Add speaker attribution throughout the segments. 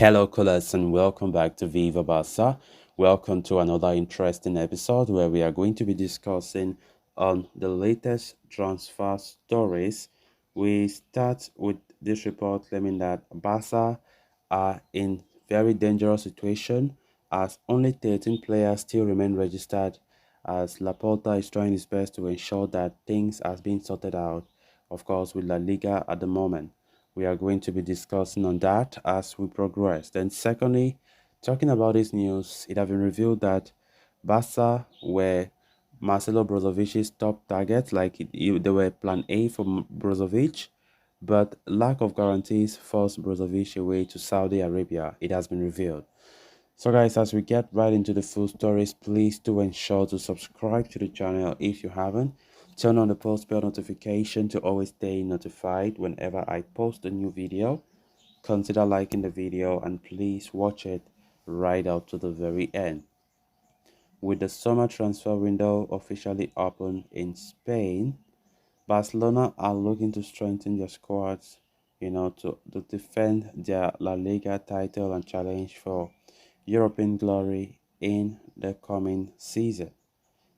Speaker 1: Hello, callers, and welcome back to Viva Barca. Welcome to another interesting episode where we are going to be discussing on the latest transfer stories. We start with this report claiming that Barca are in very dangerous situation as only 13 players still remain registered as Laporta is trying his best to ensure that things are being sorted out, of course, with La Liga at the moment. We are going to be discussing on that as we progress. Then secondly, talking about this news, it has been revealed that Barca were Marcelo Brozovic's top target, like they were plan A for Brozovic, but lack of guarantees forced Brozovic away to Saudi Arabia, it has been revealed. So guys, as we get right into the full stories, please do ensure to subscribe to the channel if you haven't. Turn on the post bell notification to always stay notified whenever I post a new video. Consider liking the video and please watch it right out to the very end. With the summer transfer window officially open in Spain, Barcelona are looking to strengthen their squads, to defend their La Liga title and challenge for European glory in the coming season.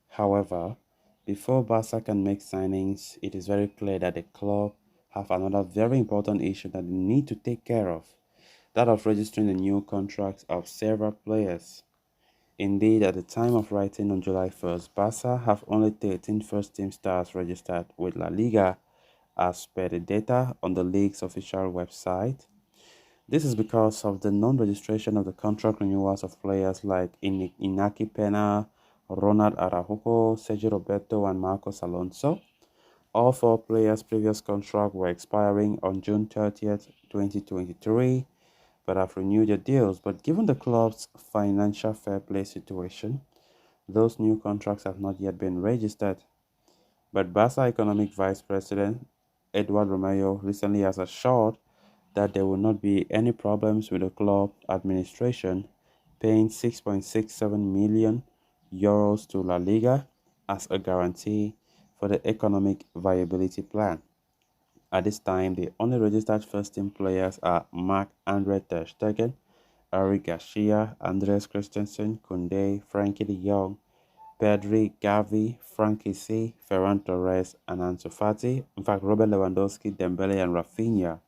Speaker 1: However, before Barca can make signings, it is very clear that the club have another very important issue that they need to take care of, that of registering the new contracts of several players. Indeed, at the time of writing on July 1st, Barca have only 13 first-team stars registered with La Liga as per the data on the league's official website. This is because of the non-registration of the contract renewals of players like Inaki Pena, Ronald Araujo, Sergio Roberto, and Marcos Alonso. All four players' previous contracts were expiring on June 30th, 2023, but have renewed their deals. But given the club's financial fair play situation, those new contracts have not yet been registered. But Barca Economic Vice President Edward Romeo recently has assured that there will not be any problems with the club administration paying 6.67 million euros to La Liga as a guarantee for the economic viability plan. At this time, the only registered first-team players are Marc-Andre Ter Stegen, Eric Garcia, Andres Christensen, Koundé, Frankie de Jong, Pedri, Gavi, Frankie C, Ferran Torres, and Ansu Fati. In fact, Robert Lewandowski, Dembele, and Rafinha.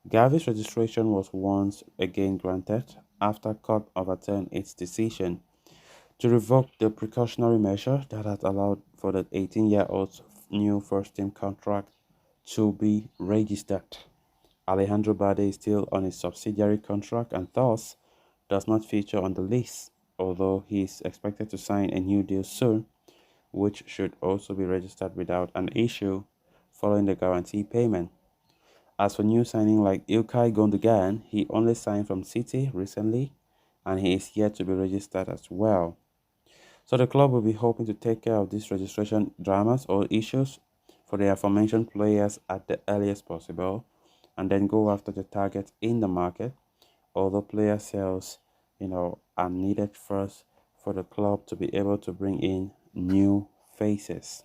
Speaker 1: Gavi's registration was once again granted after court overturned its decision to revoke the precautionary measure that had allowed for the 18-year-old's new first-team contract to be registered. Alejandro Bade is still on his subsidiary contract and thus does not feature on the list, although he is expected to sign a new deal soon, which should also be registered without an issue following the guarantee payment. As for new signing like Ilkay Gundogan, he only signed from City recently and he is yet to be registered as well. So the club will be hoping to take care of these registration dramas or issues for the aforementioned players at the earliest possible and then go after the targets in the market, although player sales, are needed first for the club to be able to bring in new faces.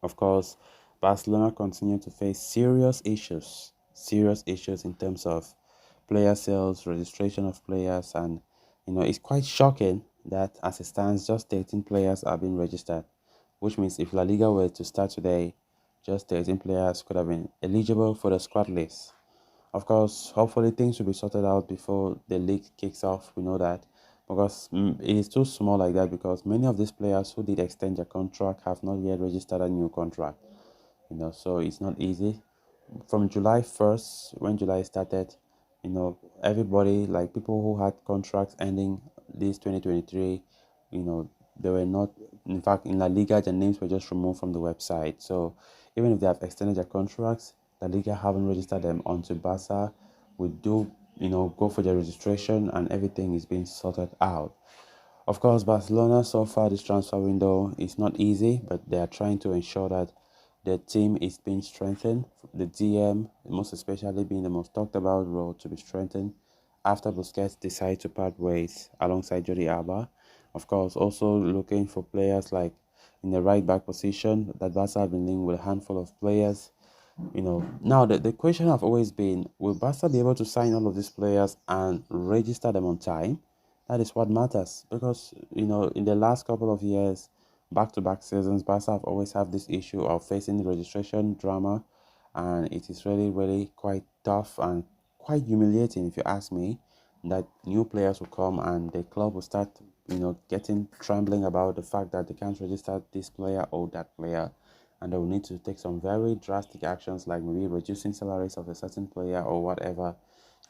Speaker 1: Of course, Barcelona continue to face serious issues in terms of player sales, registration of players, and it's quite shocking that as it stands, just 13 players are being registered, which means if La Liga were to start today, just 13 players could have been eligible for the squad list. Of course, hopefully things will be sorted out before the league kicks off. We know that because it is too small like that because many of these players who did extend their contract have not yet registered a new contract. So it's not easy. From July 1st, when July started, everybody, like people who had contracts ending this 2023, they were not, in fact, in La Liga, their names were just removed from the website. So even if they have extended their contracts, La Liga haven't registered them onto Barca. We do, go for their registration and everything is being sorted out. Of course, Barcelona so far this transfer window is not easy, but they are trying to ensure that the team is being strengthened. The DM, most especially being the most talked about role to be strengthened after Busquets decided to part ways alongside Jordi Alba. Of course, also looking for players like in the right back position that Barca have been linked with a handful of players. Now the question have always been, will Barca be able to sign all of these players and register them on time? That is what matters because, in the last couple of years, back-to-back seasons, Barca have always have this issue of facing registration drama, and it is really, really quite tough and quite humiliating, if you ask me, that new players will come and the club will start, getting trembling about the fact that they can't register this player or that player, and they will need to take some very drastic actions like maybe reducing salaries of a certain player or whatever,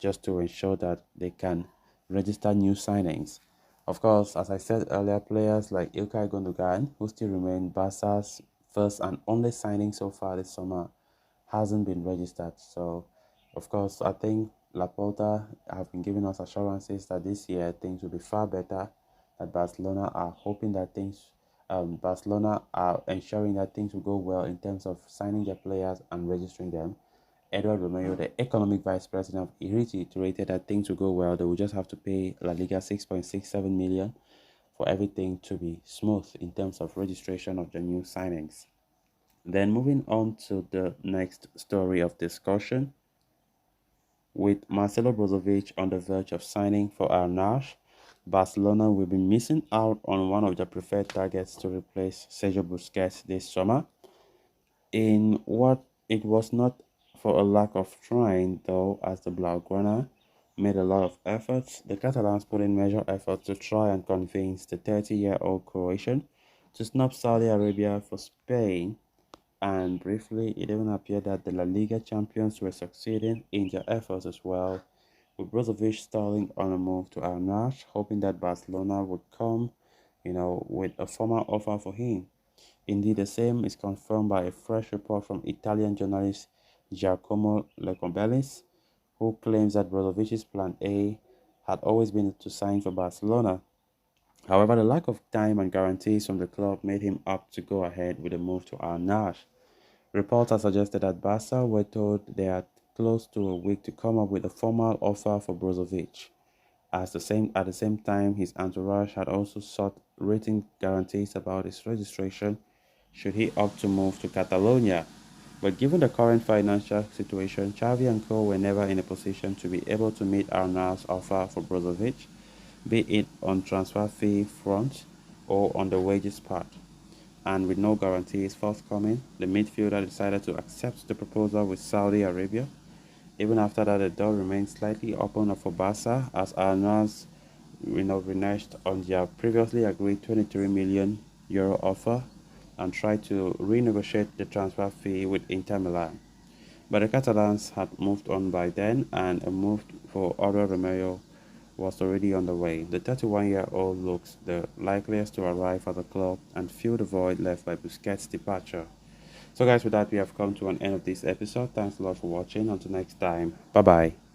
Speaker 1: just to ensure that they can register new signings. Of course, as I said earlier, players like Ilkay Gundogan, who still remain Barca's first and only signing so far this summer, hasn't been registered. So, of course, I think Laporta have been giving us assurances that this year things will be far better. That Barcelona are hoping that Barcelona are ensuring that things will go well in terms of signing their players and registering them. Edward Romeo, the economic vice president of Iriti, reiterated that things will go well. They will just have to pay La Liga 6.67 million for everything to be smooth in terms of registration of the new signings. Then moving on to the next story of discussion, with Marcelo Brozovic on the verge of signing for Al Nassr, Barcelona will be missing out on one of their preferred targets to replace Sergio Busquets this summer. In what it was not for a lack of trying, though, as the Blaugrana made a lot of efforts, the Catalans put in major efforts to try and convince the 30-year-old Croatian to snub Saudi Arabia for Spain, and briefly, it even appeared that the La Liga champions were succeeding in their efforts as well, with Brozovic stalling on a move to Al Nassr, hoping that Barcelona would come, with a formal offer for him. Indeed, the same is confirmed by a fresh report from Italian journalist Giacomo Lecombelis, who claims that Brozovic's plan A had always been to sign for Barcelona. However, the lack of time and guarantees from the club made him opt to go ahead with a move to Al Nassr. Reports have suggested that Barca were told they had close to a week to come up with a formal offer for Brozovic. At the same time, his entourage had also sought written guarantees about his registration should he opt to move to Catalonia. But given the current financial situation, Xavi and co were never in a position to be able to meet Arnau's offer for Brozovic, be it on transfer fee front or on the wages part. And with no guarantees forthcoming, the midfielder decided to accept the proposal with Saudi Arabia. Even after that, the door remained slightly open for Barca as Al Nassr, reneged on their previously agreed 23 million euro offer and tried to renegotiate the transfer fee with Inter Milan. But the Catalans had moved on by then, and a move for Oriol Romeo was already on the way. The 31-year-old looks the likeliest to arrive at the club and fill the void left by Busquets' departure. So guys, with that, we have come to an end of this episode. Thanks a lot for watching. Until next time, bye bye.